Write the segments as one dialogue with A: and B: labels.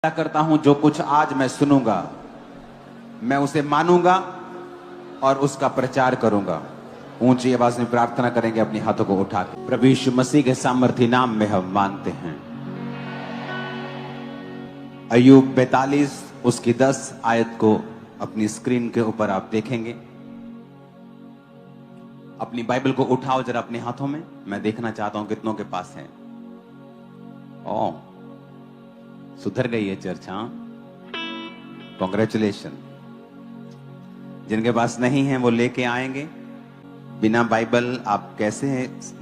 A: करता हूं जो कुछ आज मैं सुनूंगा मैं उसे मानूंगा और उसका प्रचार करूंगा। ऊंची आवाज में प्रार्थना करेंगे अपने हाथों को उठा के। प्रभु यीशु मसीह के सामर्थ्य नाम में हम मांगते हैं। अय्यूब 42 उसकी 10 आयत को अपनी स्क्रीन के ऊपर आप देखेंगे। अपनी बाइबल को उठाओ जरा अपने हाथों में। मैं देखना चाहता हूं कितनों के पास है। ओ सुधर गई है चर्च। हाँ, कॉन्ग्रेचुलेशन। जिनके पास नहीं है वो लेके आएंगे। बिना बाइबल आप कैसे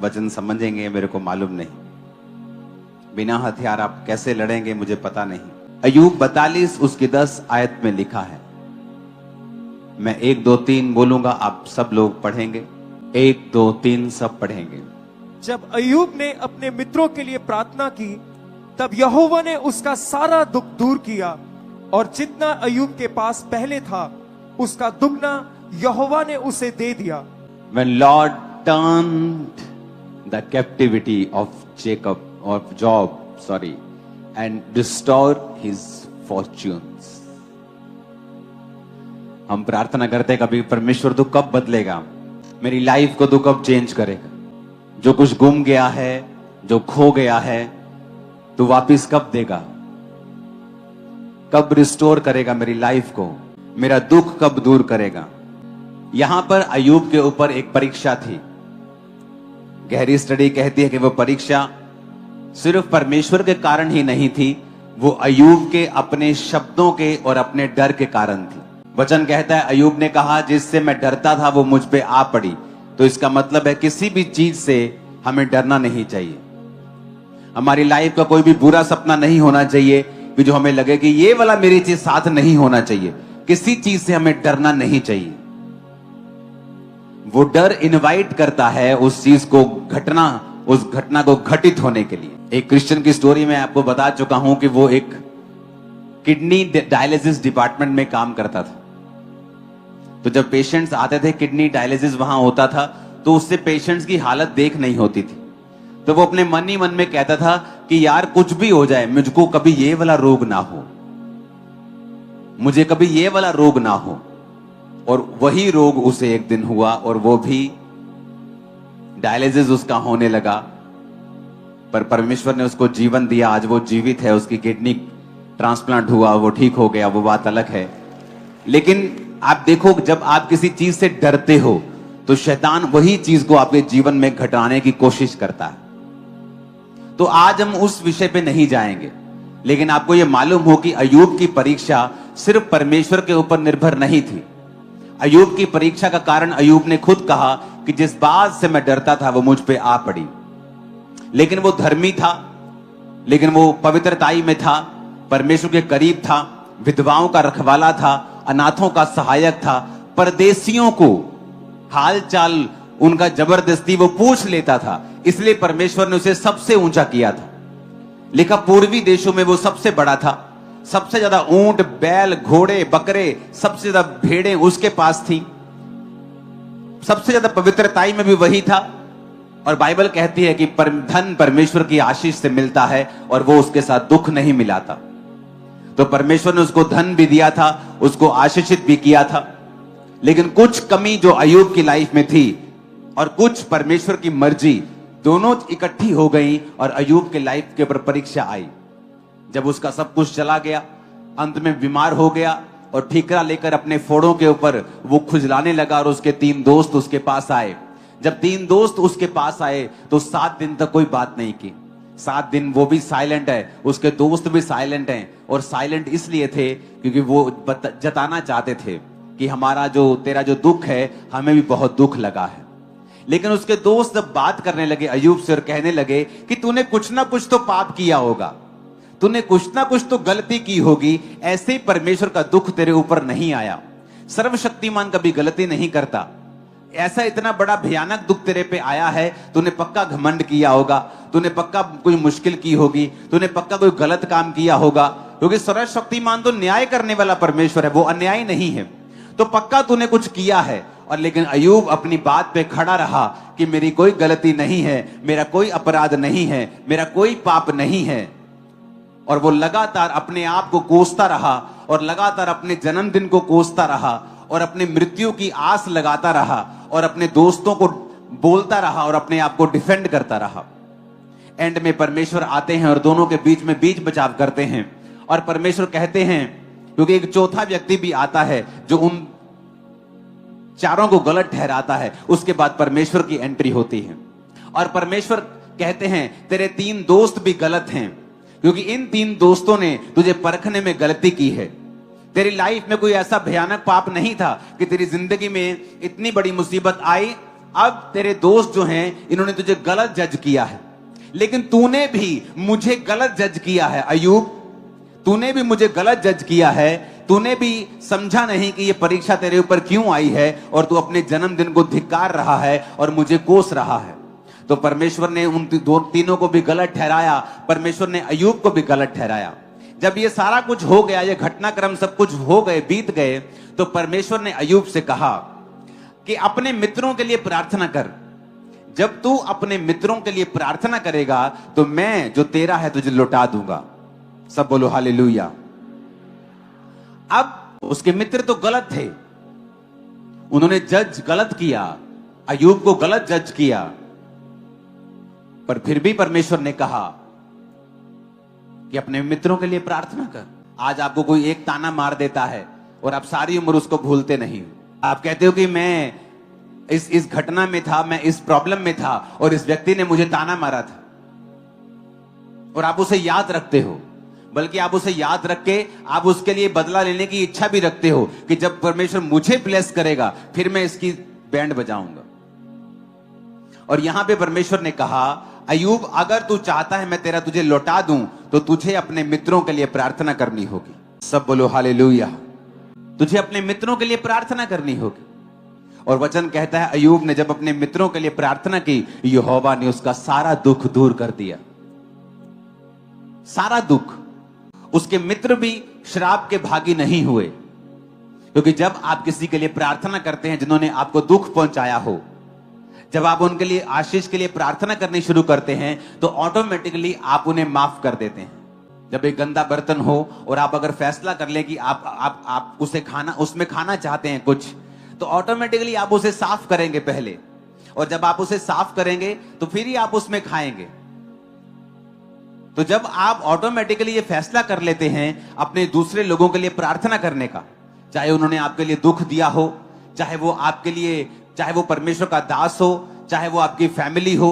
A: वचन समझेंगे मेरे को मालूम नहीं। बिना हथियार आप कैसे लड़ेंगे मुझे पता नहीं। अय्यूब 42 उसकी 10 आयत में लिखा है। मैं 1 2 3 बोलूंगा, आप सब लोग पढ़ेंगे। 1 2 3 सब पढ़ेंगे।
B: जब अय्यूब ने अपने मित्रों के लिए प्रार्थना की तब यहोवा ने उसका सारा दुख दूर किया और जितना अय्यूब के पास पहले था उसका दुगना यहोवा ने उसे दे दिया।
A: When Lord turned the captivity of Job, and restored his fortunes. हम प्रार्थना करते हैं कभी परमेश्वर तू कब बदलेगा, मेरी लाइफ को तू कब चेंज करेगा, जो कुछ गुम गया है, जो खो गया है, तू वापिस कब देगा, कब रिस्टोर करेगा मेरी लाइफ को, मेरा दुख कब दूर करेगा। यहां पर अय्यूब के ऊपर एक परीक्षा थी। गहरी स्टडी कहती है कि वो परीक्षा सिर्फ परमेश्वर के कारण ही नहीं थी, वो अय्यूब के अपने शब्दों के और अपने डर के कारण थी। वचन कहता है अय्यूब ने कहा जिससे मैं डरता था वो मुझ पे आ पड़ी। तो इसका मतलब है किसी भी चीज से हमें डरना नहीं चाहिए। हमारी लाइफ का कोई भी बुरा सपना नहीं होना चाहिए कि जो हमें लगे कि ये वाला मेरी चीज साथ नहीं होना चाहिए। किसी चीज से हमें डरना नहीं चाहिए। वो डर इनवाइट करता है उस चीज को उस घटना को घटित होने के लिए। एक क्रिश्चियन की स्टोरी में आपको बता चुका हूं कि वो एक किडनी डायलिसिस डिपार्टमेंट में काम करता था। तो जब पेशेंट्स आते थे, किडनी डायलिसिस वहां होता था, तो उससे पेशेंट्स की हालत देख नहीं होती थी। तो वो अपने मन ही मन में कहता था कि यार कुछ भी हो जाए मुझको कभी ये वाला रोग ना हो, मुझे कभी ये वाला रोग ना हो। और वही रोग उसे एक दिन हुआ और वो भी डायलिसिस उसका होने लगा। पर परमेश्वर ने उसको जीवन दिया, आज वो जीवित है। उसकी किडनी ट्रांसप्लांट हुआ, वो ठीक हो गया, वो बात अलग है। लेकिन आप देखो, जब आप किसी चीज से डरते हो तो शैतान वही चीज को आपके जीवन में घटाने की कोशिश करता है। तो आज हम उस विषय पे नहीं जाएंगे, लेकिन आपको यह मालूम हो कि अय्यूब की परीक्षा सिर्फ परमेश्वर के ऊपर निर्भर नहीं थी। अय्यूब की परीक्षा का कारण अय्यूब ने खुद कहा कि जिस बात से मैं डरता था वो मुझ पे आ पड़ी। लेकिन वो धर्मी था, लेकिन वो पवित्रताई में था, परमेश्वर के करीब था, विधवाओं का रखवाला था, अनाथों का सहायक था, परदेशियों को हाल चाल उनका जबरदस्ती वो पूछ लेता था। इसलिए परमेश्वर ने उसे सबसे ऊंचा किया था। लिखा पूर्वी देशों में वो सबसे बड़ा था। सबसे ज्यादा ऊंट, बैल, घोड़े, बकरे, सबसे ज्यादा भेड़ें उसके पास थी। सबसे ज्यादा पवित्रताई में भी वही था। और बाइबल कहती है कि धन परमेश्वर की आशीष से मिलता है और वो उसके साथ दुख नहीं मिलाता। तो परमेश्वर ने उसको धन भी दिया था, उसको आशीषित भी किया था। लेकिन कुछ कमी जो अय्यूब की लाइफ में थी और कुछ परमेश्वर की मर्जी दोनों इकट्ठी हो गई और अय्यूब के लाइफ के ऊपर परीक्षा आई। जब उसका सब कुछ चला गया, अंत में बीमार हो गया और ठीकरा लेकर अपने फोड़ों के ऊपर वो खुजलाने लगा और उसके 3 दोस्त उसके पास आए। जब 3 दोस्त उसके पास आए तो 7 दिन तक कोई बात नहीं की। 7 दिन वो भी साइलेंट है, उसके दोस्त भी साइलेंट हैं। और साइलेंट इसलिए थे क्योंकि वो जताना चाहते थे कि तेरा जो दुख है हमें भी बहुत दुख लगा है। लेकिन उसके दोस्त जब बात करने लगे अय्यूब से और कहने लगे कि तूने कुछ ना कुछ तो पाप किया होगा, तूने कुछ ना कुछ तो गलती की होगी, ऐसे ही परमेश्वर का दुख तेरे ऊपर नहीं आया। सर्वशक्तिमान कभी गलती नहीं करता। ऐसा इतना बड़ा भयानक दुख तेरे पे आया है, तूने पक्का घमंड किया होगा, तूने पक्का कोई मुश्किल की होगी, तूने पक्का कोई गलत काम किया होगा। क्योंकि सर्वशक्तिमान तो न्याय करने वाला परमेश्वर है, वो अन्यायी नहीं है। तो पक्का तूने कुछ किया है। और लेकिन अय्यूब अपनी बात पे खड़ा रहा कि मेरी कोई गलती नहीं है, मेरा कोई अपराध नहीं है, मेरा कोई पाप नहीं है। और वो लगातार अपने आप को कोसता रहा और लगातार अपने जन्मदिन को कोसता रहा और अपने मृत्यु की आस लगाता रहा और अपने दोस्तों को बोलता रहा और अपने आप को डिफेंड करता रहा। एंड में परमेश्वर आते हैं और दोनों के बीच में बीच बचाव करते हैं और परमेश्वर कहते हैं, क्योंकि एक चौथा व्यक्ति भी आता है जो उन चारों को गलत ठहराता है, उसके बाद परमेश्वर की एंट्री होती है और परमेश्वर कहते हैं तेरे 3 दोस्त भी गलत हैं, क्योंकि इन 3 दोस्तों ने तुझे परखने में गलती की है। तेरी लाइफ में कोई ऐसा भयानक पाप नहीं था कि तेरी जिंदगी में इतनी बड़ी मुसीबत आई। अब तेरे दोस्त जो हैं इन्होंने तुझे गलत जज किया है, लेकिन तूने भी मुझे गलत जज किया है अय्यूब, तूने भी मुझे गलत जज किया है। तूने भी समझा नहीं कि ये परीक्षा तेरे ऊपर क्यों आई है और तू अपने जन्मदिन को धिक्कार रहा है और मुझे कोस रहा है। तो परमेश्वर ने उन तीनों को भी गलत ठहराया, परमेश्वर ने अय्यूब को भी गलत ठहराया। जब ये सारा कुछ हो गया, ये घटनाक्रम सब कुछ हो गए, बीत गए, तो परमेश्वर ने अय्यूब से कहा कि अपने मित्रों के लिए प्रार्थना कर। जब तू अपने मित्रों के लिए प्रार्थना करेगा तो मैं जो तेरा है तुझे लौटा दूंगा। सब बोलो हालेलुया। अब उसके मित्र तो गलत थे, उन्होंने जज गलत किया, अय्यूब को गलत जज किया, पर फिर भी परमेश्वर ने कहा कि अपने मित्रों के लिए प्रार्थना कर। आज आपको कोई एक ताना मार देता है और आप सारी उम्र उसको भूलते नहीं। आप कहते हो कि मैं इस घटना में था, मैं इस प्रॉब्लम में था और इस व्यक्ति ने मुझे ताना मारा था, और आप उसे याद रखते हो, बल्कि आप उसे याद रख के आप उसके लिए बदला लेने की इच्छा भी रखते हो कि जब परमेश्वर मुझे ब्लेस करेगा फिर मैं इसकी बैंड बजाऊंगा। और यहां पे परमेश्वर ने कहा, अय्यूब अगर तू चाहता है मैं तुझे लौटा दूं तो तुझे अपने मित्रों के लिए प्रार्थना करनी होगी। सब बोलो हालेलुया। तुझे अपने मित्रों के लिए प्रार्थना करनी होगी। और वचन कहता है अय्यूब ने जब अपने मित्रों के लिए प्रार्थना की, यहोवा ने उसका सारा दुख दूर कर दिया, सारा दुख। उसके मित्र भी श्राप के भागी नहीं हुए, क्योंकि जब आप किसी के लिए प्रार्थना करते हैं जिन्होंने आपको दुख पहुंचाया हो, जब आप उनके लिए आशीष के लिए प्रार्थना करनी शुरू करते हैं तो ऑटोमेटिकली आप उन्हें माफ कर देते हैं। जब एक गंदा बर्तन हो और आप अगर फैसला कर लें कि आप उसे उसमें खाना चाहते हैं कुछ, तो ऑटोमेटिकली आप उसे साफ करेंगे पहले, और जब आप उसे साफ करेंगे तो फिर ही आप उसमें खाएंगे। तो जब आप ऑटोमेटिकली ये फैसला कर लेते हैं अपने दूसरे लोगों के लिए प्रार्थना करने का, चाहे उन्होंने आपके लिए दुख दिया हो, चाहे वो परमेश्वर का दास हो, चाहे वो आपकी फैमिली हो,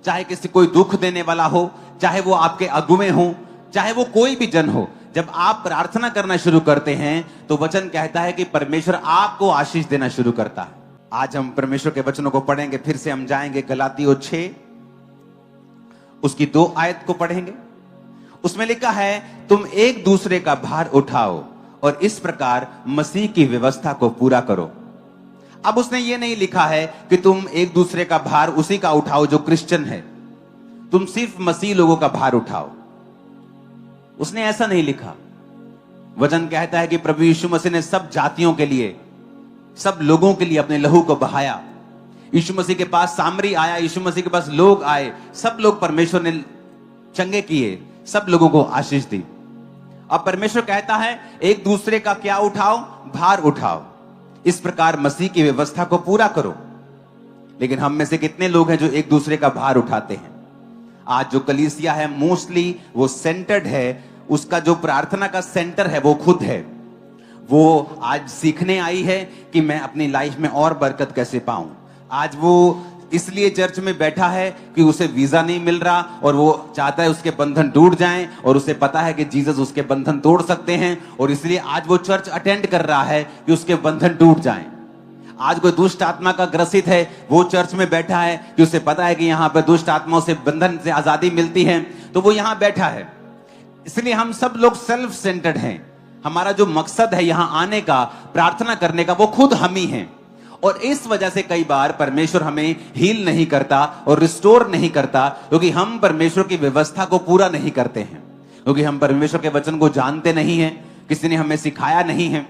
A: चाहे किसी कोई दुख देने वाला हो, चाहे वो आपके अगुवे हो, चाहे वो कोई भी जन हो, जब आप प्रार्थना करना शुरू करते हैं तो वचन कहता है कि परमेश्वर आपको आशीष देना शुरू करता है। आज हम परमेश्वर के वचनों को पढ़ेंगे, फिर से हम जाएंगे गलातियों 6 उसकी 2 आयत को पढ़ेंगे। उसमें लिखा है, तुम एक दूसरे का भार उठाओ और इस प्रकार मसीह की व्यवस्था को पूरा करो। अब उसने ये नहीं लिखा है कि तुम एक दूसरे का भार उसी का उठाओ जो क्रिश्चियन है, तुम सिर्फ मसीह लोगों का भार उठाओ। उसने ऐसा नहीं लिखा। वचन कहता है कि प्रभु यीशु मसीह ने सब जातियों के लिए, सब लोगों के लिए अपने लहू को बहाया। यीशु मसीह के पास सामरी आया, यीशु मसीह के पास लोग आए, सब लोग परमेश्वर ने चंगे किए, सब लोगों को आशीष दी। अब परमेश्वर कहता है एक दूसरे का क्या उठाओ? भार उठाओ, इस प्रकार मसीह की व्यवस्था को पूरा करो। लेकिन हम में से कितने लोग हैं जो एक दूसरे का भार उठाते हैं? आज जो कलीसिया है मोस्टली वो सेंटर्ड है, उसका जो प्रार्थना का सेंटर है वो खुद है। वो आज सीखने आई है कि मैं अपनी लाइफ में और बरकत कैसे पाऊं। आज वो इसलिए चर्च में बैठा है कि उसे वीजा नहीं मिल रहा और वो चाहता है उसके बंधन टूट जाएं, और उसे पता है कि जीसस उसके बंधन तोड़ सकते हैं, और इसलिए आज वो चर्च अटेंड कर रहा है कि उसके बंधन टूट जाएं। आज कोई दुष्ट आत्मा का ग्रसित है, वो चर्च में बैठा है कि उसे पता है कि यहाँ पर दुष्ट आत्माओं से बंधन से आजादी मिलती है, तो वो यहाँ बैठा है। इसलिए हम सब लोग सेल्फ सेंटर्ड हैं। हमारा जो मकसद है यहाँ आने का, प्रार्थना करने का, वो खुद हम ही हैं। और इस वजह से कई बार परमेश्वर हमें हील नहीं करता और रिस्टोर नहीं करता, क्योंकि हम परमेश्वर की व्यवस्था को पूरा नहीं करते हैं, क्योंकि हम परमेश्वर के वचन को जानते नहीं हैं, किसी ने हमें सिखाया नहीं है।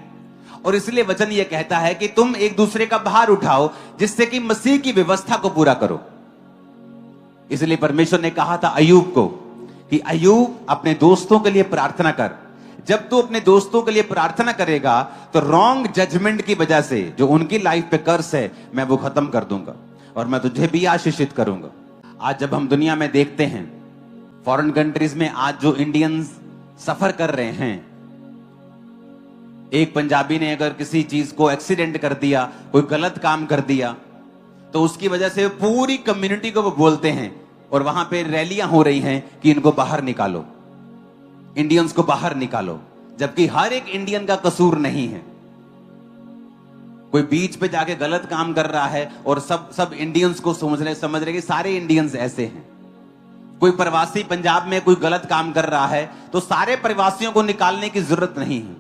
A: और इसलिए वचन ये कहता है कि तुम एक दूसरे का भार उठाओ जिससे कि मसीह की व्यवस्था को पूरा करो। इसलिए परमेश्वर ने कहा था अय्यूब को कि अय्यूब अपने दोस्तों के लिए प्रार्थना कर। जब तू अपने दोस्तों के लिए प्रार्थना करेगा तो रॉन्ग जजमेंट की वजह से जो उनकी लाइफ पे कर्स है मैं वो खत्म कर दूंगा और मैं तुझे भी आशीषित करूंगा। आज जब हम दुनिया में देखते हैं फॉरेन कंट्रीज में आज जो इंडियंस सफर कर रहे हैं, एक पंजाबी ने अगर किसी चीज को एक्सीडेंट कर दिया, कोई गलत काम कर दिया, तो उसकी वजह से पूरी कम्युनिटी को वो बोलते हैं और वहां पे रैलियां हो रही हैं कि इनको बाहर निकालो, इंडियंस को बाहर निकालो, जबकि हर एक इंडियन का कसूर नहीं है। कोई बीच पे जाके गलत काम कर रहा है और सब इंडियंस को समझ रहे कि सारे इंडियंस ऐसे हैं। कोई प्रवासी पंजाब में कोई गलत काम कर रहा है तो सारे प्रवासियों को निकालने की जरूरत नहीं है,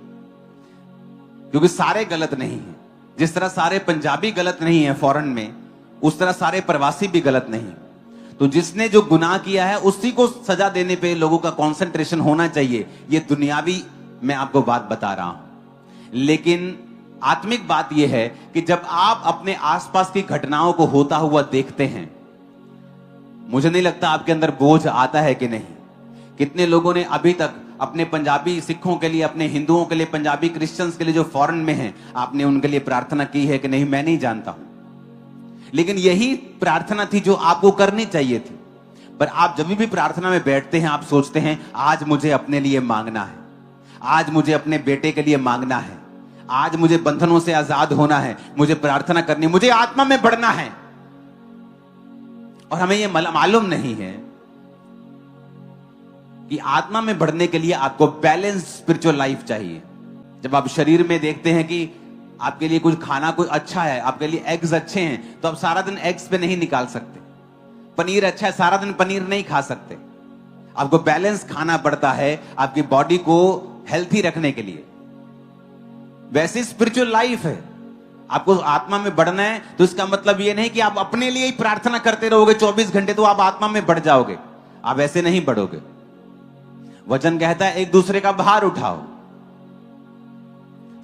A: क्योंकि सारे गलत नहीं हैं। जिस तरह सारे पंजाबी गलत नहीं है फॉरेन में, उस तरह सारे प्रवासी भी गलत नहीं। तो जिसने जो गुनाह किया है उसी को सजा देने पे लोगों का कंसंट्रेशन होना चाहिए। ये दुनियावी मैं आपको बात बता रहा हूं, लेकिन आत्मिक बात यह है कि जब आप अपने आसपास की घटनाओं को होता हुआ देखते हैं, मुझे नहीं लगता आपके अंदर बोझ आता है कि नहीं। कितने लोगों ने अभी तक अपने पंजाबी सिखों के लिए, अपने हिंदुओं के लिए, पंजाबी क्रिश्चियंस के लिए जो फॉरेन में हैं, आपने उनके लिए प्रार्थना की है कि नहीं? मैं नहीं जानता हूं, लेकिन यही प्रार्थना थी जो आपको करनी चाहिए थी। पर आप जब भी प्रार्थना में बैठते हैं आप सोचते हैं आज मुझे अपने लिए मांगना है, आज मुझे अपने बेटे के लिए मांगना है, आज मुझे बंधनों से आजाद होना है, मुझे प्रार्थना करनी, मुझे आत्मा में बढ़ना है। और हमें यह मालूम नहीं है कि आत्मा में बढ़ने के लिए आपको बैलेंस स्पिरिचुअल लाइफ चाहिए। जब आप शरीर में देखते हैं कि आपके लिए कुछ खाना कोई अच्छा है, आपके लिए एग्स अच्छे हैं, तो आप सारा दिन एग्स पे नहीं निकाल सकते। पनीर अच्छा है, सारा दिन पनीर नहीं खा सकते। आपको बैलेंस खाना पड़ता है आपकी बॉडी को हेल्थी रखने के लिए। वैसी स्पिरिचुअल लाइफ है, आपको आत्मा में बढ़ना है तो इसका मतलब यह नहीं कि आप अपने लिए ही प्रार्थना करते रहोगे 24 घंटे तो आप आत्मा में बढ़ जाओगे। आप ऐसे नहीं बढ़ोगे। वचन कहता है एक दूसरे का भार उठाओ।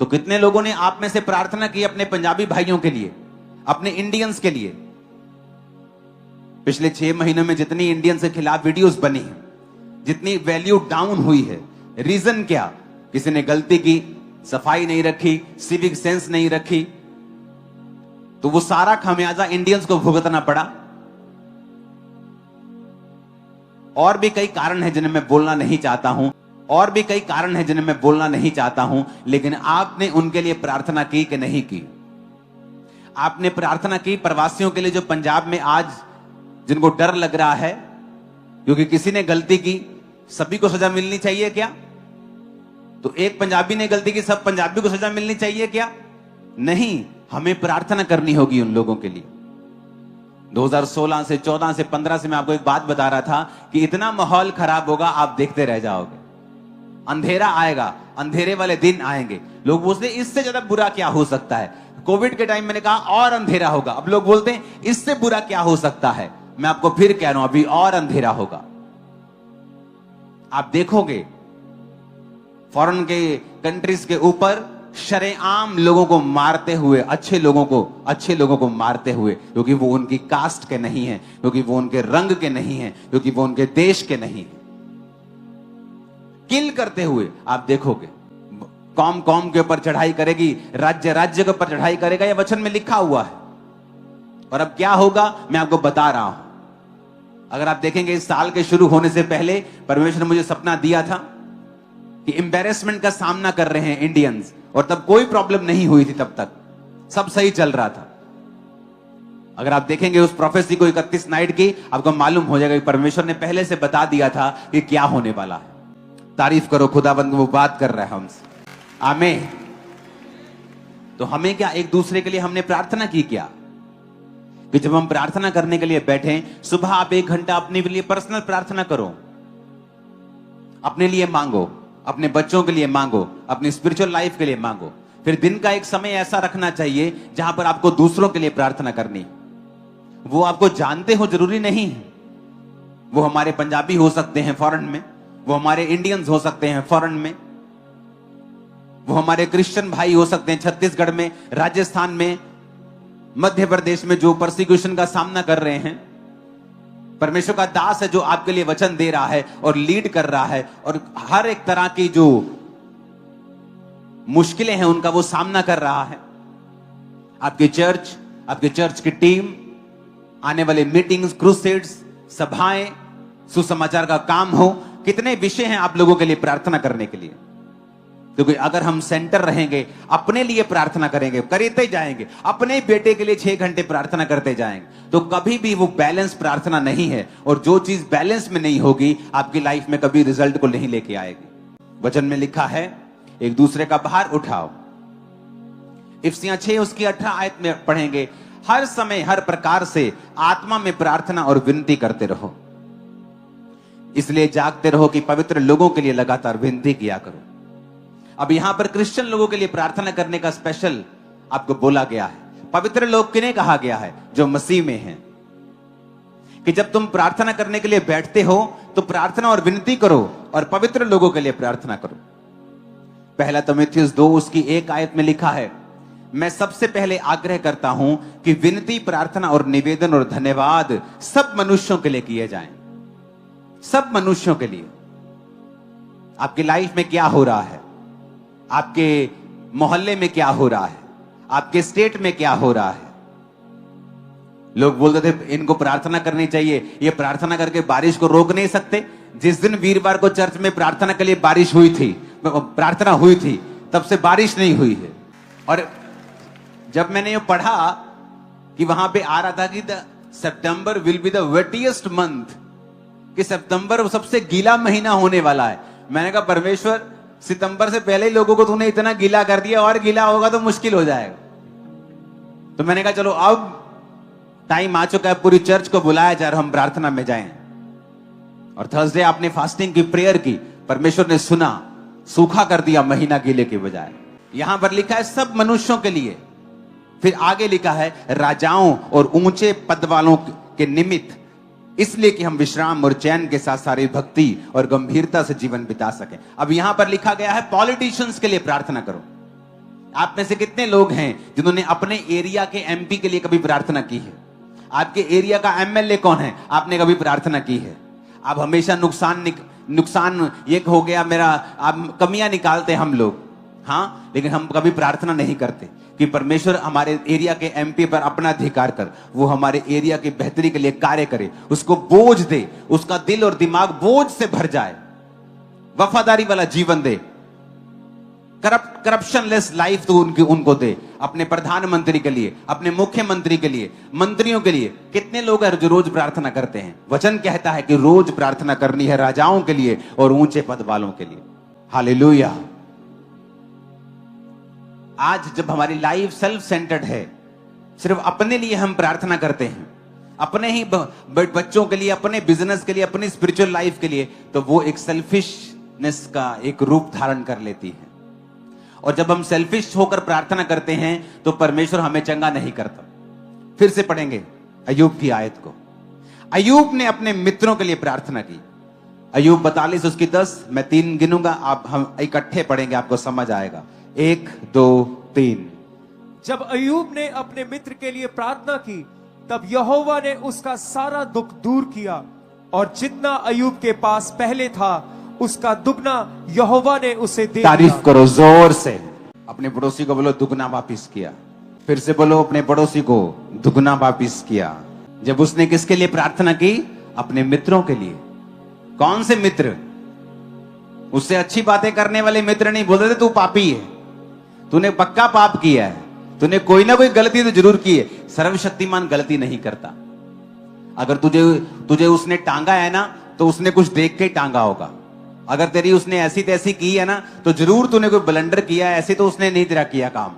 A: तो कितने लोगों ने आप में से प्रार्थना की अपने पंजाबी भाइयों के लिए, अपने इंडियंस के लिए? पिछले 6 महीनों में जितनी इंडियंस के खिलाफ वीडियोस बनी है, जितनी वैल्यू डाउन हुई है, रीजन क्या? किसी ने गलती की, सफाई नहीं रखी, सिविक सेंस नहीं रखी, तो वो सारा खमियाजा इंडियंस को भुगतना पड़ा। और भी कई कारण हैं जिन्हें मैं बोलना नहीं चाहता हूं, और भी कई कारण हैं जिन्हें मैं बोलना नहीं चाहता हूं, लेकिन आपने उनके लिए प्रार्थना की कि नहीं की? आपने प्रार्थना की प्रवासियों के लिए जो पंजाब में आज जिनको डर लग रहा है क्योंकि किसी ने गलती की, सभी को सजा मिलनी चाहिए क्या? तो एक पंजाबी ने गलती की, सब पंजाबी को सजा मिलनी चाहिए क्या? नहीं, हमें प्रार्थना करनी होगी उन लोगों के लिए। 2016 से 14 से 15 से मैं आपको एक बात बता रहा था कि इतना माहौल खराब होगा आप देखते रह जाओगे। अंधेरा आएगा, अंधेरे वाले दिन आएंगे। लोग बोलते हैं इससे ज्यादा बुरा क्या हो सकता है। कोविड के टाइम मैंने कहा और अंधेरा होगा, अब लोग बोलते हैं इससे बुरा क्या हो सकता है। मैं आपको फिर कह रहा हूं अभी और अंधेरा होगा। आप देखोगे फॉरेन के कंट्रीज के ऊपर शरेआम लोगों को मारते हुए, अच्छे लोगों को मारते हुए, क्योंकि वो उनकी कास्ट के नहीं है, क्योंकि वो उनके रंग के नहीं है, क्योंकि वो उनके देश के नहीं है। किल करते हुए आप देखोगे। कौम कौम के ऊपर चढ़ाई करेगी, राज्य राज्य के ऊपर चढ़ाई करेगा, यह वचन में लिखा हुआ है। और अब क्या होगा मैं आपको बता रहा हूं। अगर आप देखेंगे इस साल के शुरू होने से पहले परमेश्वर ने मुझे सपना दिया था कि एम्बैरेसमेंट का सामना कर रहे हैं इंडियंस, और तब कोई प्रॉब्लम नहीं हुई थी, तब तक सब सही चल रहा था। अगर आप देखेंगे उस प्रोफेसी को 31 नाइट की, आपको मालूम हो जाएगा कि परमेश्वर ने पहले से बता दिया था कि क्या होने वाला है। तारीफ करो खुदाबंद, वो बात कर रहा है हमसे। आमीन। तो हमें क्या, एक दूसरे के लिए हमने प्रार्थना की क्या? कि जब हम प्रार्थना करने के लिए बैठे, सुबह आप 1 घंटा अपने लिए पर्सनल प्रार्थना करो, अपने लिए मांगो, अपने बच्चों के लिए मांगो, अपनी स्पिरिचुअल लाइफ के लिए मांगो। फिर दिन का एक समय ऐसा रखना चाहिए जहां पर आपको दूसरों के लिए प्रार्थना करनी। वो आपको जानते हो जरूरी नहीं है, वो हमारे पंजाबी हो सकते हैं फॉरेन में, वो हमारे इंडियंस हो सकते हैं फॉरेन में, वो हमारे क्रिश्चियन भाई हो सकते हैं छत्तीसगढ़ में, राजस्थान में, मध्य प्रदेश में जो परसिक्यूशन का सामना कर रहे हैं। परमेश्वर का दास है जो आपके लिए वचन दे रहा है और लीड कर रहा है, और हर एक तरह की जो मुश्किलें हैं उनका वो सामना कर रहा है। आपकी चर्च की टीम, आने वाले मीटिंग्स, क्रूसेड्स, सभाएं, सुसमाचार का काम हो, कितने विषय हैं आप लोगों के लिए प्रार्थना करने के लिए। क्योंकि अगर हम सेंटर रहेंगे, अपने लिए प्रार्थना करेंगे, करते जाएंगे, अपने बेटे के लिए 6 घंटे प्रार्थना करते जाएंगे, तो कभी भी वो बैलेंस प्रार्थना नहीं है। और जो चीज बैलेंस में नहीं होगी, आपकी लाइफ में कभी रिजल्ट को नहीं लेके आएगी। वचन में लिखा है, एक दूसरे का भार उठाओ। इफिसियां 6 उसकी 18 आयत में पढ़ेंगे, हर समय हर प्रकार से आत्मा में प्रार्थना और विनती करते रहो, इसलिए जागते रहो कि पवित्र लोगों के लिए लगातार विनती किया करो। अब यहां पर क्रिश्चियन लोगों के लिए प्रार्थना करने का स्पेशल आपको बोला गया है। पवित्र लोग किन्हें कहा गया है? जो मसीह में हैं। कि जब तुम प्रार्थना करने के लिए बैठते हो तो प्रार्थना और विनती करो और पवित्र लोगों के लिए प्रार्थना करो। पहला तीमुथियुस 2 उसकी 1 आयत में लिखा है, मैं सबसे पहले आग्रह करता हूं कि विनती, प्रार्थना और निवेदन और धन्यवाद सब मनुष्यों के लिए किए जाएं। सब मनुष्यों के लिए। आपकी लाइफ में क्या हो रहा है, आपके मोहल्ले में क्या हो रहा है, आपके स्टेट में क्या हो रहा है। लोग बोलते थे इनको प्रार्थना करनी चाहिए, ये प्रार्थना करके बारिश को रोक नहीं सकते। जिस दिन वीरवार को चर्च में प्रार्थना के लिए बारिश हुई थी, प्रार्थना हुई थी, तब से बारिश नहीं हुई है। और जब मैंने ये पढ़ा कि वहां पे आ रहा था कि सितंबर विल बी द वेटिएस्ट मंथ, कि सितंबर सबसे गीला महीना होने वाला है, मैंने कहा परमेश्वर, सितंबर से पहले ही लोगों को तूने इतना गीला कर दिया, और गीला होगा तो मुश्किल हो जाएगा। तो मैंने कहा चलो अब टाइम आ चुका है, पूरी चर्च को बुलाया जाए और हम प्रार्थना में जाएं। और थर्सडे आपने फास्टिंग की, प्रेयर की, परमेश्वर ने सुना, सूखा कर दिया महीना गीले के बजाय। यहां पर लिखा है सब मनुष्यों के लिए। फिर आगे लिखा है राजाओं और ऊंचे पद वालों के निमित्त, इसलिए कि हम विश्राम और चैन के साथ सारी भक्ति और गंभीरता से जीवन बिता सकें। अब यहां पर लिखा गया है पॉलिटिशियंस के लिए प्रार्थना करो। आप में से कितने लोग हैं जिन्होंने अपने एरिया के एमपी के लिए कभी प्रार्थना की है? आपके एरिया का एमएलए कौन है, आपने कभी प्रार्थना की है? आप हमेशा नुकसान ये हो गया मेरा, आप कमियां निकालते हम लोग, हाँ, लेकिन हम कभी प्रार्थना नहीं करते कि परमेश्वर हमारे एरिया के एमपी पर अपना अधिकार कर, वो हमारे एरिया की बेहतरी के लिए कार्य करे, उसको बोझ दे, उसका दिल और दिमाग बोझ से भर जाए, वफादारी वाला जीवन दे, करप्शन लेस लाइफ तो उनको दे। अपने प्रधानमंत्री के लिए, अपने मुख्यमंत्री के लिए, मंत्रियों के लिए। कितने लोग हैं जो रोज प्रार्थना करते हैं? वचन कहता है कि रोज प्रार्थना करनी है राजाओं के लिए और ऊंचे पद वालों के लिए। हालेलुया। आज जब हमारी लाइफ सेल्फ सेंटर्ड है, सिर्फ अपने लिए हम प्रार्थना करते हैं, अपने ही बच्चों के लिए, अपने बिजनेस के लिए, अपनी स्पिरिचुअल लाइफ के लिए, तो वो एक सेल्फिशनेस का एक रूप धारण कर लेती है। और जब हम सेल्फिश होकर प्रार्थना करते हैं तो परमेश्वर हमें चंगा नहीं करता। फिर से पढ़ेंगे अय्यूब की आयत को। अय्यूब ने अपने मित्रों के लिए प्रार्थना की। अय्यूब 42 उसकी 10, मैं 3 गिनूंगा, आप हम इकट्ठे पढ़ेंगे, आपको समझ आएगा। 1 2 3।
B: जब अय्यूब ने अपने मित्र के लिए प्रार्थना की, तब यहोवा ने उसका सारा दुख दूर किया, और जितना अय्यूब के पास पहले था उसका दुगना यहोवा ने उसे दे दिया।
A: तारीफ करो जोर से। अपने पड़ोसी को बोलो दुगना वापिस किया। फिर से बोलो अपने पड़ोसी को दुगना वापिस किया। जब उसने किसके लिए प्रार्थना की? अपने मित्रों के लिए। कौन से मित्र? उससे अच्छी बातें करने वाले मित्र नहीं। बोलते थे तू पापी है, तूने पक्का पाप किया है, तूने कोई ना कोई गलती तो जरूर की है। सर्वशक्तिमान गलती नहीं करता। अगर तुझे उसने टांगा है ना, तो उसने कुछ देख के ही टांगा होगा। अगर तेरी उसने ऐसी तैसी की है ना, तो जरूर तूने कोई ब्लंडर किया है। ऐसे तो उसने नहीं तेरा किया काम।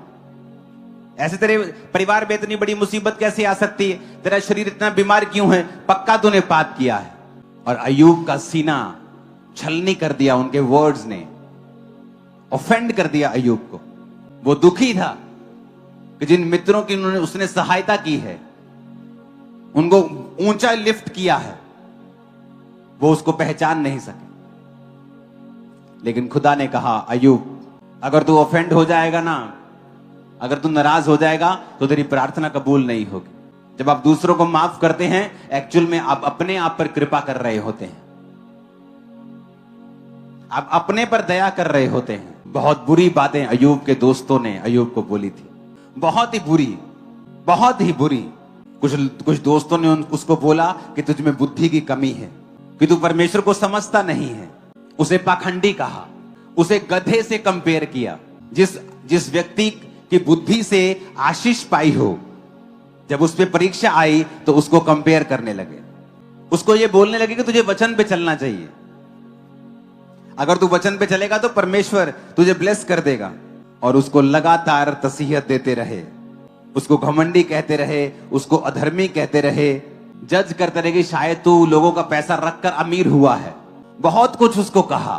A: ऐसे तेरे परिवार में इतनी बड़ी मुसीबत कैसे आ सकती है? तेरा शरीर इतना बीमार क्यों है? पक्का तूने पाप किया है। और अय्यूब का सीना छलनी कर दिया उनके वर्ड्स ने, ऑफेंड कर दिया अय्यूब को। वो दुखी था कि जिन मित्रों की उसने सहायता की है, उनको ऊंचा लिफ्ट किया है, वो उसको पहचान नहीं सके। लेकिन खुदा ने कहा अय्यूब, अगर तू ऑफेंड हो जाएगा ना, अगर तू नाराज हो जाएगा, तो तेरी प्रार्थना कबूल नहीं होगी। जब आप दूसरों को माफ करते हैं, एक्चुअल में आप अपने आप पर कृपा कर रहे होते हैं, आप अपने पर दया कर रहे होते हैं। बहुत बुरी बातें अय्यूब के दोस्तों ने अय्यूब को बोली थी, बहुत ही बुरी, बहुत ही बुरी। कुछ दोस्तों ने उसको बोला कि तुझ में बुद्धि की कमी है, कि तू परमेश्वर को समझता नहीं है। उसे पाखंडी कहा, उसे गधे से कंपेयर किया। जिस व्यक्ति की बुद्धि से आशीष पाई हो, जब उस पे परीक्षा आई तो उसको कंपेयर करने लगे, उसको ये बोलने लगे कि तुझे वचन पे चलना चाहिए, अगर तू वचन पे चलेगा तो परमेश्वर तुझे ब्लेस कर देगा। और उसको लगातार तसीहत देते रहे, उसको घमंडी कहते रहे, उसको अधर्मी कहते रहे, जज करते रहे कि शायद तू लोगों का पैसा रखकर अमीर हुआ है। बहुत कुछ उसको कहा,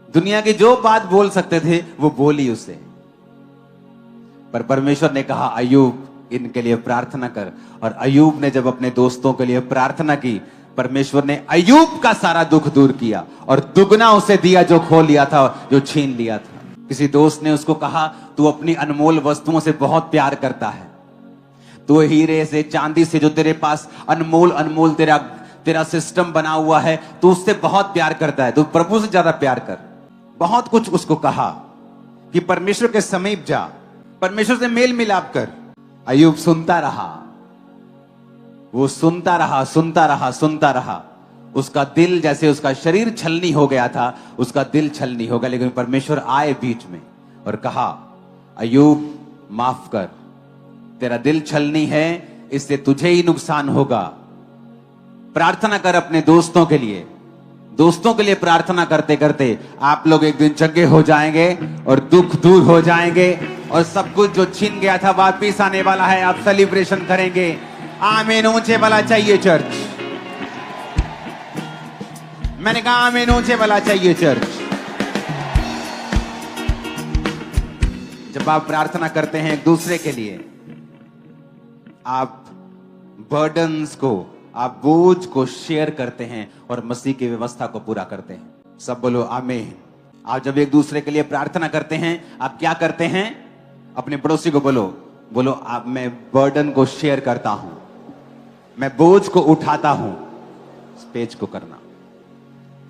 A: दुनिया की जो बात बोल सकते थे वो बोली उसे। पर परमेश्वर ने कहा अय्यूब इनके लिए प्रार्थना कर। और अय्यूब ने जब अपने दोस्तों के लिए प्रार्थना की, परमेश्वर ने अय्यूब का सारा दुख दूर किया और दुगना उसे दिया जो खो लिया था, जो छीन लिया था। किसी दोस्त ने उसको कहा तू अपनी अनमोल वस्तुओं से बहुत प्यार करता है, तो हीरे से चांदी से जो तेरे पास अनमोल अनमोल तेरा सिस्टम बना हुआ है, तू उससे बहुत प्यार करता है, तू प्रभु से ज्यादा प्यार कर। बहुत कुछ उसको कहा कि परमेश्वर के समीप जा, परमेश्वर से मेल मिलाप कर। अय्यूब सुनता रहा, वो सुनता रहा, सुनता रहा, सुनता रहा। उसका दिल, जैसे उसका शरीर छलनी हो गया था, उसका दिल छलनी हो गया। लेकिन परमेश्वर आए बीच में और कहा अय्यूब माफ कर, तेरा दिल छलनी है, इससे तुझे ही नुकसान होगा। प्रार्थना कर अपने दोस्तों के लिए। दोस्तों के लिए प्रार्थना करते करते आप लोग एक दिन चंगे हो जाएंगे और दुख दूर हो जाएंगे और सब कुछ जो छीन गया था वापिस आने वाला है। आप सेलिब्रेशन करेंगे। आमीन। ऊंचे वाला चाहिए चर्च। मैंने कहा आमीन, ऊंचे वाला चाहिए चर्च। जब आप प्रार्थना करते हैं एक दूसरे के लिए, आप बर्डन्स को, आप बोझ को शेयर करते हैं और मसीह की व्यवस्था को पूरा करते हैं। सब बोलो आमीन। आप जब एक दूसरे के लिए प्रार्थना करते हैं, आप क्या करते हैं? अपने पड़ोसी को बोलो आप, मैं बर्डन को शेयर करता हूं, मैं बोझ को उठाता हूं। इस पेज को करना,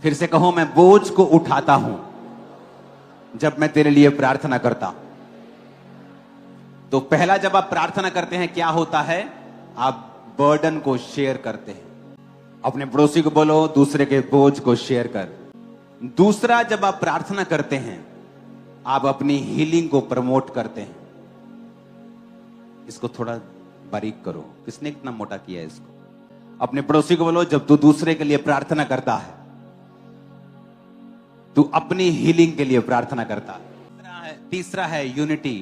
A: फिर से कहो, मैं बोझ को उठाता हूं जब मैं तेरे लिए प्रार्थना करता हूं। तो पहला, जब आप प्रार्थना करते हैं क्या होता है? आप बर्डन को शेयर करते हैं। अपने पड़ोसी को बोलो दूसरे के बोझ को शेयर कर। दूसरा, जब आप प्रार्थना करते हैं आप अपनी हीलिंग को प्रमोट करते हैं। इसको थोड़ा बारीक करो, किसने इतना मोटा किया है इसको? अपने पड़ोसी को बोलो जब तू दूसरे के लिए प्रार्थना करता है, तू अपनी हीलिंग के लिए प्रार्थना करता है। तीसरा है यूनिटी।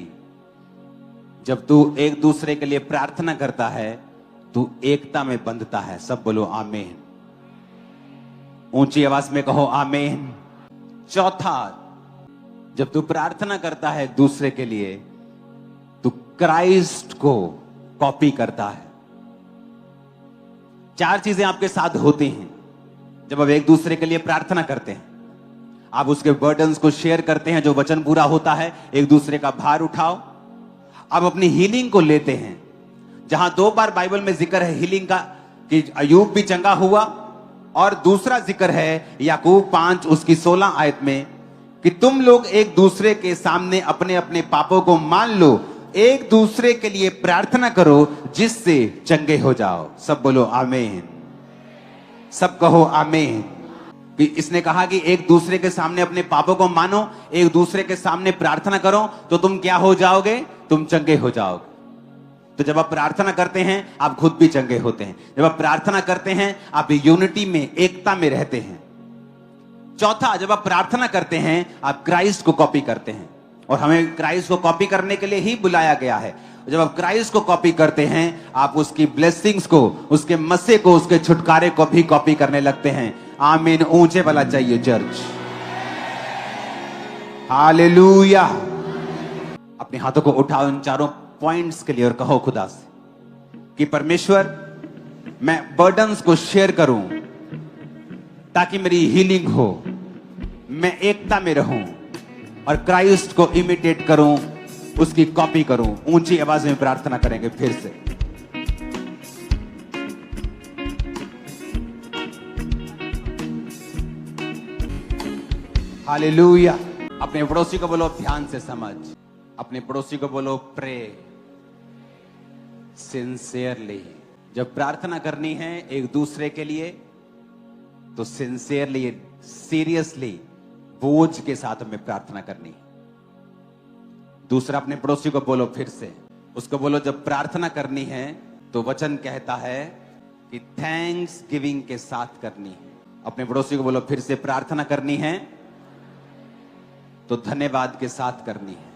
A: जब तू एक दूसरे के लिए प्रार्थना करता है, तू एकता में बंधता है। सब बोलो आमीन। ऊंची आवाज में कहो आमीन। चौथा, जब तू प्रार्थना करता है एक दूसरे के लिए, तू क्राइस्ट को कॉपी करता है। चार चीजें आपके साथ होती हैं जब आप एक दूसरे के लिए प्रार्थना करते हैं। आप उसके बर्डन्स को शेयर करते हैं, जो वचन पूरा होता है। एक दूसरे का भार उठाओ। आप अपनी हीलिंग को लेते हैं। जहां 2 बार बाइबल में जिक्र है हीलिंग का कि अय्यूब भी चंगा हुआ, और दूसरा जिक्र है याकूब 5 उसकी 16 आयत में कि तुम लोग एक दूसरे के सामने अपने अपने पापों को मान लो, एक दूसरे के लिए प्रार्थना करो जिससे चंगे हो जाओ। सब बोलो आमीन। सब कहो आमीन। कि इसने कहा कि एक दूसरे के सामने अपने पापों को मानो, एक दूसरे के सामने प्रार्थना करो, तो तुम क्या हो जाओगे? तुम चंगे हो जाओगे। तो जब आप प्रार्थना करते हैं आप खुद भी चंगे होते हैं। जब आप प्रार्थना करते हैं आप यूनिटी में, एकता में रहते हैं। चौथा, जब आप प्रार्थना करते हैं आप क्राइस्ट को कॉपी करते हैं, और हमें क्राइस्ट को कॉपी करने के लिए ही बुलाया गया है। जब आप क्राइस्ट को कॉपी करते हैं आप उसकी ब्लेसिंग्स को, उसके मस्से को, उसके छुटकारे को भी कॉपी करने लगते हैं। आमीन। ऊंचे वाला चाहिए चर्च। हालेलुया। अपने हाथों को उठाओ इन चारों पॉइंट्स के लिए और कहो खुदा से कि परमेश्वर, मैं बर्डन्स को शेयर करूं ताकि मेरी हीलिंग हो, मैं एकता में रहूं और क्राइस्ट को इमिटेट करूं, उसकी कॉपी करूं। ऊंची आवाज में प्रार्थना करेंगे फिर से। हालेलुया। अपने पड़ोसी को बोलो ध्यान से समझ। अपने पड़ोसी को बोलो प्रे सिंसियरली। जब प्रार्थना करनी है एक दूसरे के लिए तो सिंसियरली, सीरियसली, बोझ के साथ हमें प्रार्थना करनी है। दूसरा, अपने पड़ोसी को बोलो फिर से, उसको बोलो जब प्रार्थना करनी है तो वचन कहता है कि थैंक्स गिविंग के साथ करनी है। अपने पड़ोसी को बोलो फिर से, प्रार्थना करनी है तो धन्यवाद के साथ करनी है।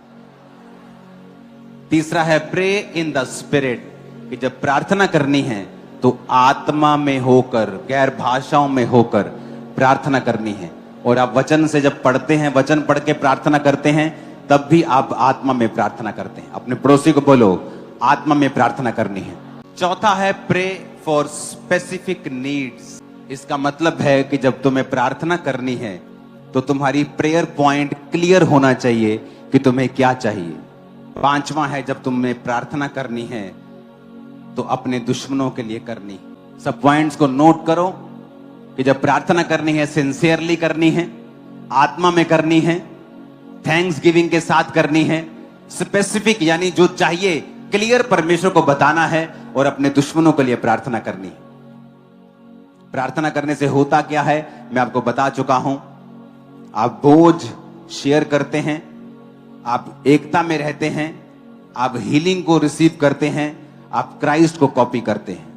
A: तीसरा है प्रे इन द स्पिरिट, कि जब प्रार्थना करनी है तो आत्मा में होकर, गैर भाषाओं में होकर प्रार्थना करनी है। और आप वचन से जब पढ़ते हैं, वचन पढ़ के प्रार्थना करते हैं, तब भी आप आत्मा में प्रार्थना करते हैं। अपने पड़ोसी को बोलो आत्मा में प्रार्थना करनी है। चौथा है प्रे फॉर स्पेसिफिक नीड्स। इसका मतलब है कि जब तुम्हें प्रार्थना करनी है तो तुम्हारी प्रेयर पॉइंट क्लियर होना चाहिए कि तुम्हें क्या चाहिए। पांचवा है जब तुम्हें प्रार्थना करनी है तो अपने दुश्मनों के लिए करनी। सब पॉइंट्स को नोट करो कि जब प्रार्थना करनी है सिंसियरली करनी है, आत्मा में करनी है, थैंक्स गिविंग के साथ करनी है, स्पेसिफिक यानी जो चाहिए क्लियर परमेश्वर को बताना है, और अपने दुश्मनों के लिए प्रार्थना करनी है। प्रार्थना करने से होता क्या है मैं आपको बता चुका हूं। आप बोझ शेयर करते हैं, आप एकता में रहते हैं, आप हीलिंग को रिसीव करते हैं, आप क्राइस्ट को कॉपी करते हैं।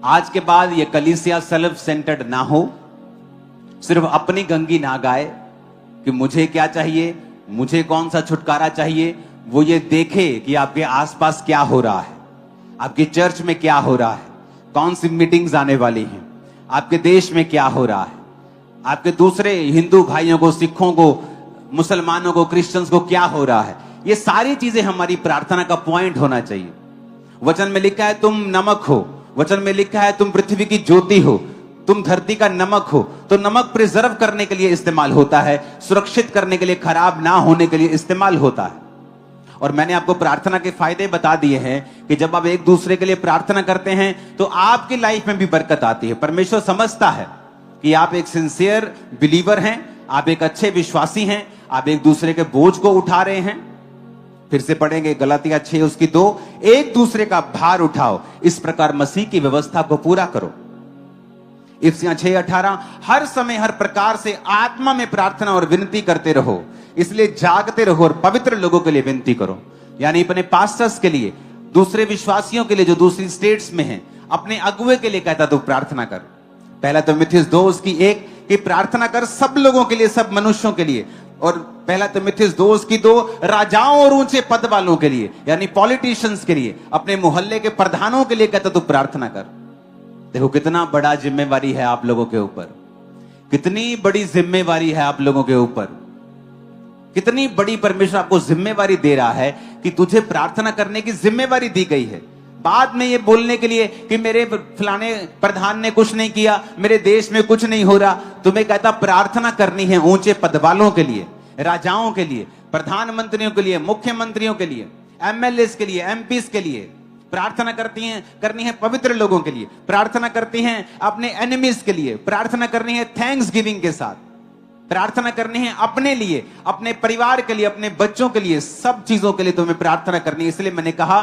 A: आज के बाद ये कलीसिया सेल्फ सेंटर्ड ना हो, सिर्फ अपनी गंगी ना गाए कि मुझे क्या चाहिए, मुझे कौन सा छुटकारा चाहिए। वो ये देखे कि आपके आसपास क्या हो रहा है, आपकी चर्च में क्या हो रहा है, कौन सी मीटिंग्स आने वाली हैं, आपके देश में क्या हो रहा है, आपके दूसरे हिंदू भाइयों को, सिखों को, मुसलमानों को, क्रिश्चियंस को क्या हो रहा है। ये सारी चीजें हमारी प्रार्थना का पॉइंट होना चाहिए। वचन में लिखा है तुम नमक हो, वचन में लिखा है तुम पृथ्वी की ज्योति हो, तुम धरती का नमक हो। तो नमक प्रिजर्व करने के लिए इस्तेमाल होता है, सुरक्षित करने के लिए, खराब ना होने के लिए इस्तेमाल होता है। और मैंने आपको प्रार्थना के फायदे बता दिए हैं कि जब आप एक दूसरे के लिए प्रार्थना करते हैं तो आपकी लाइफ में भी बरकत आती है। परमेश्वर समझता है कि आप एक सिंसियर बिलीवर हैं, आप एक अच्छे विश्वासी हैं, आप एक दूसरे के बोझ को उठा रहे हैं। फिर से पढ़ेंगे गलातिया 6:2, एक दूसरे का भार उठाओ, इस प्रकार मसीह की व्यवस्था को पूरा करो। इफिसियों 6:18, हर समय हर प्रकार से आत्मा में प्रार्थना और विनती करते रहो, इसलिए जागते रहो और पवित्र लोगों के लिए विनती करो। यानी अपने पास्टर्स के लिए, दूसरे विश्वासियों के लिए जो दूसरी स्टेट्स में हैं, अपने अगुवे के लिए कहता तो प्रार्थना कर। पहला तिमुथियुस 2:1 कि प्रार्थना कर सब लोगों के लिए, सब मनुष्यों के लिए। और पहला तिमुथियुस 2:2 राजाओं और ऊंचे पद वालों के लिए, यानी पॉलिटिशियंस के लिए, अपने मोहल्ले के प्रधानों के लिए कहता तो प्रार्थना कर। देखो कितना बड़ा जिम्मेवारी है आप लोगों के ऊपर, कितनी बड़ी जिम्मेवारी है आप लोगों के ऊपर, कितनी बड़ी परमेश्वर आपको जिम्मेवारी दे रहा है कि तुझे प्रार्थना करने की जिम्मेवारी दी गई है। बाद में ये बोलने के लिए कि मेरे फलाने प्रधान ने कुछ नहीं किया, मेरे देश में कुछ नहीं हो रहा, तुम्हें कहता प्रार्थना करनी है ऊंचे पद वालों के लिए, राजाओं के लिए, प्रधानमंत्रियों के लिए, मुख्यमंत्रियों के लिए, एमएलएस के लिए, एमपीस के लिए। प्रार्थना करनी है पवित्र लोगों के लिए, प्रार्थना करती हैं अपने एनिमीज के लिए, प्रार्थना करनी है थैंक्स गिविंग के साथ, प्रार्थना करनी है अपने लिए, अपने परिवार के लिए, अपने बच्चों के लिए, सब चीजों के लिए तुम्हें प्रार्थना करनी है। इसलिए मैंने कहा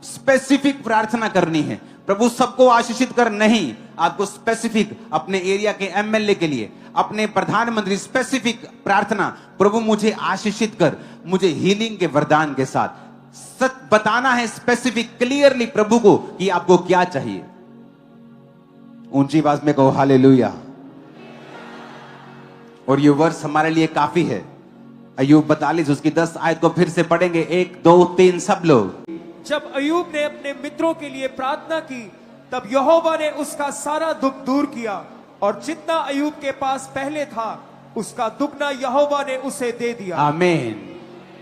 A: स्पेसिफिक प्रार्थना करनी है। प्रभु सबको आशीषित कर नहीं, आपको स्पेसिफिक अपने एरिया के एमएलए के लिए, अपने प्रधानमंत्री, स्पेसिफिक प्रार्थना, प्रभु मुझे आशीषित कर, मुझे हीलिंग के वरदान के साथ सच बताना है, स्पेसिफिक क्लियरली प्रभु को कि आपको क्या चाहिए। ऊंची आवाज में कहो हालेलुया। और ये वर्ष हमारे लिए काफी है। अय्यूब 42 उसकी 10 आयत को फिर से पढ़ेंगे, 1 2 3 सब लोग।
B: जब अय्यूब ने अपने मित्रों के लिए प्रार्थना की तब यहोवा ने उसका सारा दुख दूर किया, और जितना अय्यूब के पास पहले था उसका दुगना यहोवा ने उसे दे दिया।
A: आमीन।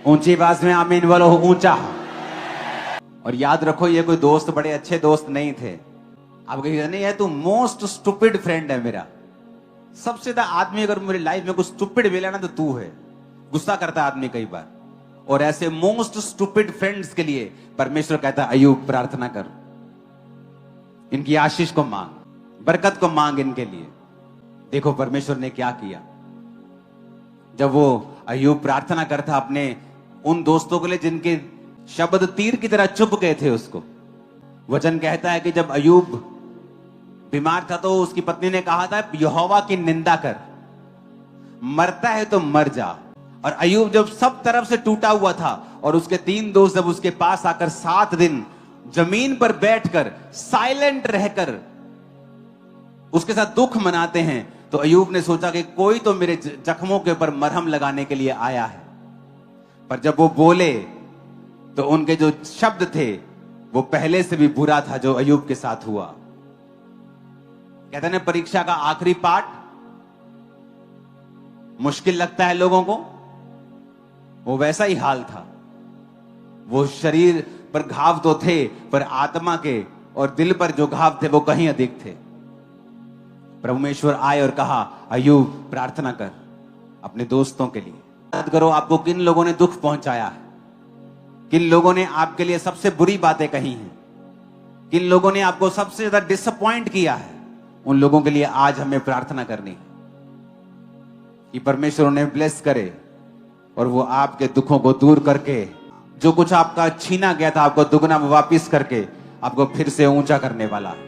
A: ऊंची आवाज में आमीन बोलो, ऊंचा। और याद रखो ये कोई दोस्त बड़े अच्छे दोस्त नहीं थे। आप कहिए नहीं है तू मोस्ट स्टूपिड फ्रेंड है मेरा। सबसे ज्यादा आदमी अगर मेरी लाइफ में कुछ स्टूपिड मिला ना तो तू है। गुस्सा करता है आदमी कई बार। और ऐसे मोस्ट स्टूपिड फ्रेंड्स के लिए परमेश्वर कहता है अय्यूब प्रार्थना कर, इनकी आशीष को मांग, बरकत को मांग इनके लिए। देखो परमेश्वर ने क्या किया। जब वो अय्यूब प्रार्थना करता अपने उन दोस्तों के लिए जिनके शब्द तीर की तरह चुभ गए थे उसको। वचन कहता है कि जब अय्यूब बीमार था तो उसकी पत्नी ने कहा था यहोवा की निंदा कर, मरता है तो मर जा। और अय्यूब जब सब तरफ से टूटा हुआ था और उसके 3 दोस्त जब उसके पास आकर 7 दिन जमीन पर बैठकर साइलेंट रहकर उसके साथ दुख मनाते हैं, तो अय्यूब ने सोचा कि कोई तो मेरे जख्मों के ऊपर मरहम लगाने के लिए आया है। पर जब वो बोले तो उनके जो शब्द थे वो पहले से भी बुरा था जो अय्यूब के साथ हुआ। कहते हैं परीक्षा का आखिरी पार्ट मुश्किल लगता है लोगों को, वो वैसा ही हाल था। वो शरीर पर घाव तो थे पर आत्मा के और दिल पर जो घाव थे वो कहीं अधिक थे। परमेश्वर आए और कहा अय्यूब प्रार्थना कर अपने दोस्तों के लिए, याद करो आपको किन लोगों ने दुख पहुंचाया है, किन लोगों ने आपके लिए सबसे बुरी बातें कही हैं, किन लोगों ने आपको सबसे ज्यादा डिसअपॉइंट किया है। उन लोगों के लिए आज हमें प्रार्थना करनी है कि परमेश्वर उन्हें ब्लेस करे और वो आपके दुखों को दूर करके जो कुछ आपका छीना गया था आपको दुगना वापिस करके आपको फिर से ऊंचा करने वाला है।